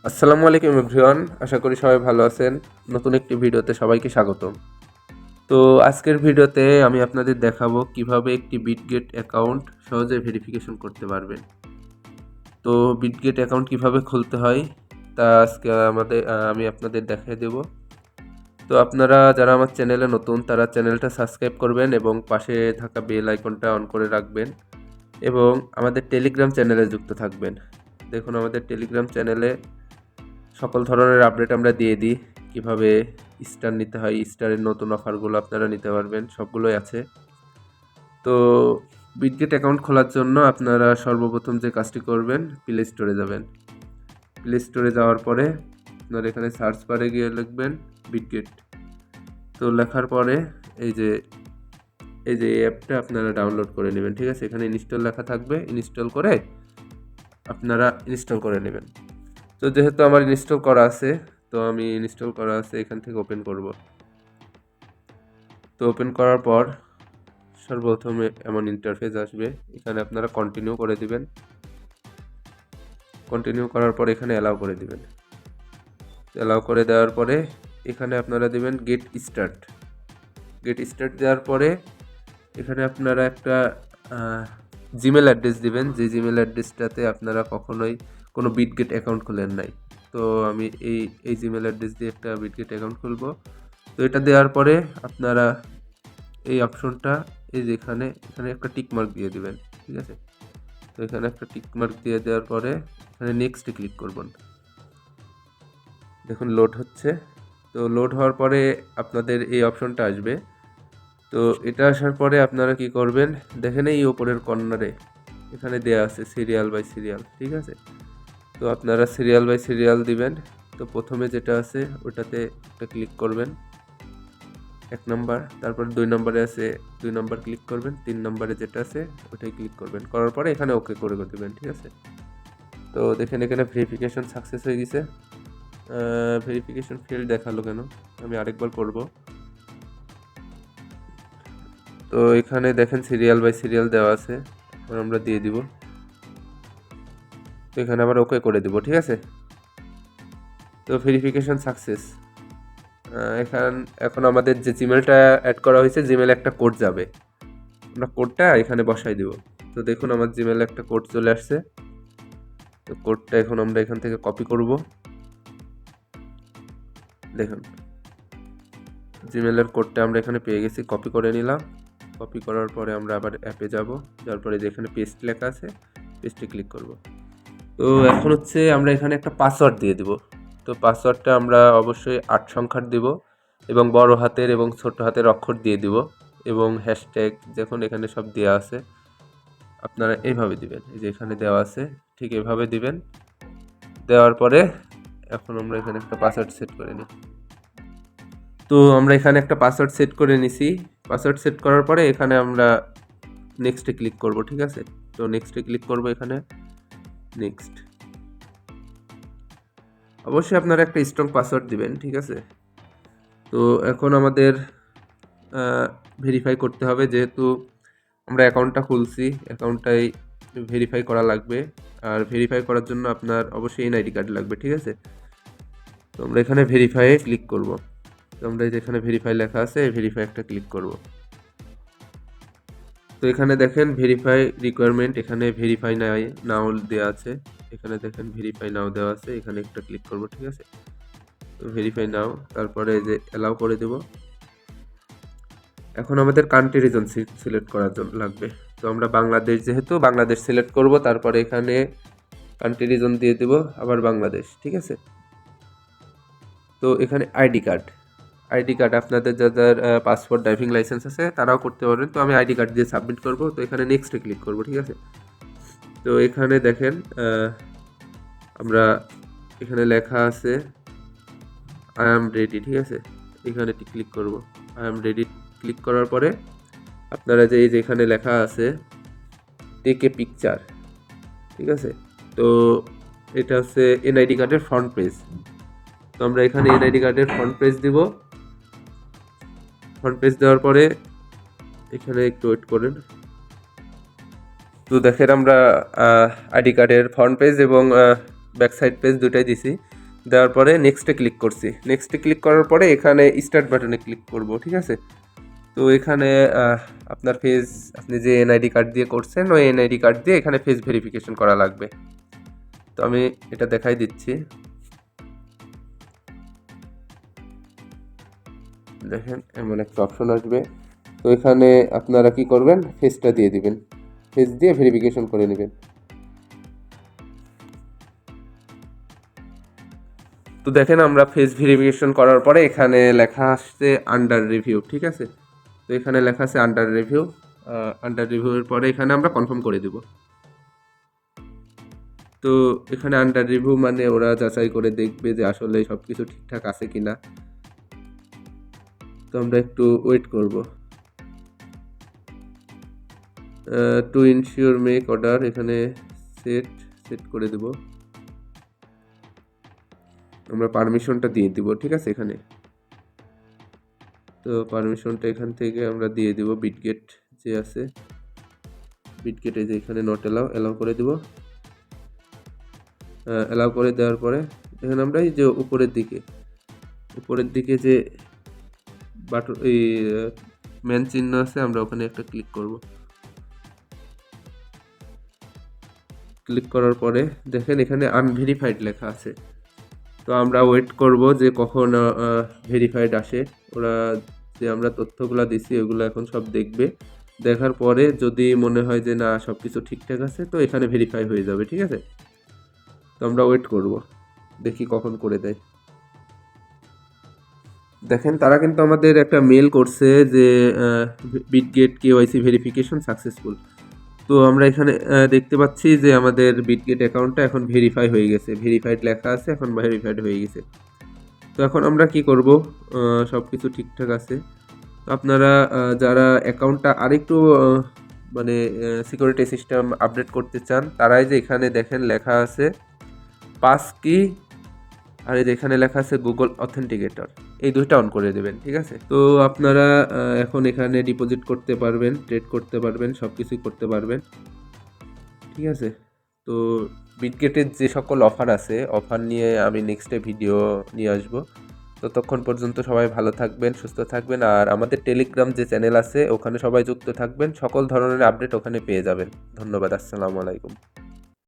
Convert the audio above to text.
আসসালামু আলাইকুম এভরিওয়ান, আশা করি সবাই ভালো আছেন। নতুন একটি ভিডিওতে সবাইকে স্বাগতম। তো আজকের ভিডিওতে আমি আপনাদের দেখাবো কিভাবে একটি বিটগেট অ্যাকাউন্ট সহজে ভেরিফিকেশন করতে পারবেন। তো বিটগেট অ্যাকাউন্ট কিভাবে খুলতে হয় তা আজকে আমি আপনাদের দেখিয়ে দেব। তো আপনারা যারা আমার চ্যানেলে নতুন তারা চ্যানেলটা সাবস্ক্রাইব করবেন এবং পাশে থাকা বেল আইকনটা অন করে রাখবেন এবং আমাদের টেলিগ্রাম চ্যানেলে যুক্ত থাকবেন। দেখুন আমাদের টেলিগ্রাম চ্যানেলে সকল ধরনের আপডেট আমরা দিয়ে দিই। কিভাবে স্টার নিতে হয়, স্টারের নতুন অফারগুলো আপনারা নিতে পারবেন, সবগুলোই আছে। তো বিটগেট অ্যাকাউন্ট খোলার জন্য আপনারা সর্বপ্রথম যে কাজটি করবেন, প্লে স্টোরে যাবেন। প্লে স্টোরে যাওয়ার পরে আপনারা এখানে সার্চ বারে গিয়ে লিখবেন বিটগেট। তো লেখার পরে এই যে এই অ্যাপটা আপনারা ডাউনলোড করে নেবেন, ঠিক আছে? এখানে ইনস্টল লেখা থাকবে, ইনস্টল করে আপনারা ইনস্টল করে নেবেন। তো যেহেতু আমার ইনস্টল করা আছে, তো আমি ইনস্টল করা আছে এখান থেকে ওপেন করব। তো ওপেন করার পর সর্বপ্রথমে এমন ইন্টারফেস আসবে, এখানে আপনারা কন্টিনিউ করে দিবেন। কন্টিনিউ করার পর এখানে অ্যালাউ করে দিবেন। অ্যালাউ করে দেওয়ার পরে এখানে আপনারা দিবেন গেট স্টার্ট। গেট স্টার্ট দেওয়ার পরে এখানে আপনারা একটা জিমেল অ্যাড্রেস দিবেন, যে জিমেল অ্যাড্রেসটাতে আপনারা কখনোই কোনো বিটগেট অ্যাকাউন্ট খোলেন নাই। তো আমি এই জিমেল অ্যাড্রেস দিয়ে একটা বিটগেট অ্যাকাউন্ট খুলব। তো এটা দেওয়ার পরে আপনারা এই অপশনটা এই যে এখানে একটা টিক মার্ক দিয়ে দিবেন, ঠিক আছে? তো এখানে একটা টিক মার্ক দিয়ে দেওয়ার পরে এখানে নেক্সটে ক্লিক করবেন। দেখুন লোড হচ্ছে। তো লোড হওয়ার পরে আপনাদের এই অপশনটা আসবে। তো এটা আসার পরে আপনারা কি করবেন, দেখেন এই উপরের কর্নারে এখানে দেয়া আছে সিরিয়াল বাই সিরিয়াল, ঠিক আছে? তো আপনারা সিরিয়াল বাই সিরিয়াল দিবেন। তো প্রথমে যেটা আছে ওটাতে একটা ক্লিক করবেন, 1 নাম্বার। তারপর 2 নম্বরে আছে, 2 নাম্বার ক্লিক করবেন। 3 নম্বরে যেটা আছে ওটাই ক্লিক করবেন। করার পরে এখানে ওকে করে দেবেন, ঠিক আছে? তো দেখেন এখানে ভেরিফিকেশন সাকসেস হয়ে গেছে। ভেরিফিকেশন ফেল্ড দেখালো কেন? আমি আরেকবার করব। তো এখানে দেখেন সিরিয়াল বাই সিরিয়াল দেওয়া আছে, এখন আমরা দিয়ে দিব। তো এখানে আবার ওকে করে দিব, ঠিক আছে? তো ভেরিফিকেশন সাকসেস। এখন আমাদের যে জিমেলটা অ্যাড করা হয়েছে, জিমেলে একটা কোড যাবে, আমরা কোডটা এখানে বসাই দিব। তো দেখুন আমার জিমেলে একটা কোড চলে আসছে। তো কোডটা এখন আমরা এখান থেকে কপি করব। দেখুন জিমেলের কোডটা আমরা এখানে পেয়ে গেছি, কপি করে নিলাম। কপি করার পরে আমরা আবার অ্যাপে যাব, যাওয়ার পরে যেখানে পেস্ট লেখা আছে পেস্টে ক্লিক করব। তো এখন হচ্ছে আমরা এখানে একটা পাসওয়ার্ড দিয়ে দিব। তো পাসওয়ার্ডটা আমরা অবশ্যই 8 সংখ্যার দিব এবং বড় হাতের এবং ছোট হাতের অক্ষর দিয়ে দিব এবং হ্যাশট্যাগ যখন এখানে সব দেওয়া আছে আপনারা এইভাবে দিবেন, এই যে এখানে দেওয়া আছে ঠিক এভাবে দিবেন। দেওয়ার পরে এখন আমরা এখানে একটা পাসওয়ার্ড সেট করে নিই। তো আমরা এখানে একটা পাসওয়ার্ড সেট করে নিছি। পাসওয়ার্ড সেট করার পরে এখানে আমরা নেক্সটে ক্লিক করব, ঠিক আছে? তো নেক্সটে ক্লিক করব, এখানে নেক্সট। অবশ্যই আপনারা একটা স্ট্রং পাসওয়ার্ড দিবেন, ঠিক আছে? তো এখন আমাদের ভেরিফাই করতে হবে, যেহেতু আমরা অ্যাকাউন্টটা খুলছি, অ্যাকাউন্টটাই ভেরিফাই করা লাগবে। আর ভেরিফাই করার জন্য আপনার অবশ্যই এনআইডি কার্ড লাগবে, ঠিক আছে? তো আমরা এখানে ভেরিফাইয়ে ক্লিক করব। তো আমরা যেখানে ভেরিফাই লেখা আছে ভেরিফাই একটা ক্লিক করব। তো এখানে দেখেন ভেরিফাই রিকোয়ারমেন্ট, এখানে ভেরিফাই নাও দেওয়া আছে। এখানে দেখেন ভেরিফাই নাও দেওয়া আছে, এখানে একটা ক্লিক করব, ঠিক আছে? তো ভেরিফাই নাও, তারপরে যে অ্যালাউ করে দেব। এখন আমাদের কান্ট্রি রিজন সিলেক্ট করার জন্য লাগবে। তো আমরা বাংলাদেশ, যেহেতু বাংলাদেশ সিলেক্ট করব, তারপরে এখানে কান্ট্রি রিজন দিয়ে দেব আবার বাংলাদেশ, ঠিক আছে? তো এখানে আইডি কার্ড আপনাদের যাদের পাসপোর্ট ড্রাইভিং লাইসেন্স আছে তারাও করতে পারবেন। তো আমি আইডি কার্ড দিয়ে সাবমিট করব। তো এখানে নেক্সটে ক্লিক করব, ঠিক আছে? তো এখানে দেখেন আমরা এখানে লেখা আছে আই অ্যাম রেডি, ঠিক আছে? এখানে ক্লিক করব, আই অ্যাম রেডি। ক্লিক করার পরে আপনারা যে এখানে লেখা আছে টেক এ পিকচার, ঠিক আছে? তো এটা হচ্ছে এনআইডি কার্ডের ফ্রন্ট পেজ। তো আমরা এখানে এনআইডি কার্ডের ফ্রন্ট পেজ দিব। ফ্রন্ট পেজ দেওয়ার পরে এখানে একটু ওয়েট করেন। তো দেখেন আমরা আইডি কার্ডের ফ্রন্ট পেজ এবং ব্যাক সাইড পেজ দুটাই দিছি। দেওয়ার পরে নেক্সটে ক্লিক করছি। নেক্সটে ক্লিক করার পরে এখানে স্টার্ট বাটনে ক্লিক করব, ঠিক আছে। তো এখানে আপনার ফেস, আপনি যে এনআইডি কার্ড দিয়ে করছেন ওই এনআইডি কার্ড দিয়ে এখানে ফেস ভেরিফিকেশন করা লাগবে। তো আমি এটা দেখাই দিচ্ছি। দেখেন এমন একটা অপশন আসবে। তো এখানে আপনারা কি করবেন, ফেসটা দিয়ে দিবেন, ফেস দিয়ে ভেরিফিকেশন করে নেবেন। তো দেখেন আমরা ফেস ভেরিফিকেশন করার পরে এখানে লেখা আসছে আন্ডার রিভিউ, ঠিক আছে। তো এখানে লেখা আছে আন্ডার রিভিউ। আন্ডার রিভিউয়ের পরে এখানে আমরা কনফার্ম করে দিব। তো এখানে আন্ডার রিভিউ মানে ওরা যাচাই করে দেখবে যে আসলে সব কিছু ঠিকঠাক আছে কিনা। তো আমরা একটু ওয়েট করব। টু ইনশিওর মেক অর্ডার, এখানে সেট করে দেব। আমরা পারমিশনটা দিয়ে দিব, ঠিক আছে। এখানে তো পারমিশনটা এখান থেকে আমরা দিয়ে দিব। বিটগেট যে আছে, বিটগেটে যে এখানে নট অ্যালাউ করে দিব। অ্যালাউ করে দেওয়ার পরে এখানে আমরা এই যে উপরের দিকে যে বাটন, এই ম্যান চিহ্ন আছে, আমরা ওখানে একটা ক্লিক করব। ক্লিক করার পরে দেখেন এখানে আনভেরিফাইড লেখা আছে। তো আমরা ওয়েট করব যে কখন ভেরিফাইড আসে। ওরা যে আমরা তথ্যগুলো দিছি ওগুলো এখন সব দেখবে। দেখার পরে যদি মনে হয় যে না সব কিছু ঠিকঠাক আছে, তো এখানে ভেরিফাই হয়ে যাবে, ঠিক আছে। তো আমরা ওয়েট করব, দেখি কখন করে দেয়। দেখেন তারা কিন্তু আমাদের একটা মেল করছে যে বিটগেট কেওয়াইসি ভেরিফিকেশন সাকসেসফুল। তো আমরা এখানে দেখতে পাচ্ছি যে আমাদের বিটগেট অ্যাকাউন্টটা এখন ভেরিফাই হয়ে গেছে, ভেরিফাইড লেখা আছে, এখন ভেরিফাইড হয়ে গেছে। তো এখন আমরা কি করব, সব কিছু ঠিকঠাক আছে। তো আপনারা যারা অ্যাকাউন্টটা আরেকটু মানে সিকিউরিটি সিস্টেম আপডেট করতে চান, তারাই যে এখানে দেখেন লেখা আছে পাস কি, আর এই যে এখানে লেখা আছে গুগল অথেন্টিকেটর, এই দুইটা অন করে দেবেন, ঠিক আছে। তো আপনারা এখন এখানে ডিপোজিট করতে পারবেন, ট্রেড করতে পারবেন, সব কিছুই করতে পারবেন, ঠিক আছে। তো বিটগেটের যে সকল অফার আছে, অফার নিয়ে আমি নেক্সটে ভিডিও নিয়ে আসবো। ততক্ষণ পর্যন্ত সবাই ভালো থাকবেন, সুস্থ থাকবেন, আর আমাদের টেলিগ্রাম যে চ্যানেল আছে ওখানে সবাই যুক্ত থাকবেন, সকল ধরনের আপডেট ওখানে পেয়ে যাবেন। ধন্যবাদ, আসসালামু আলাইকুম।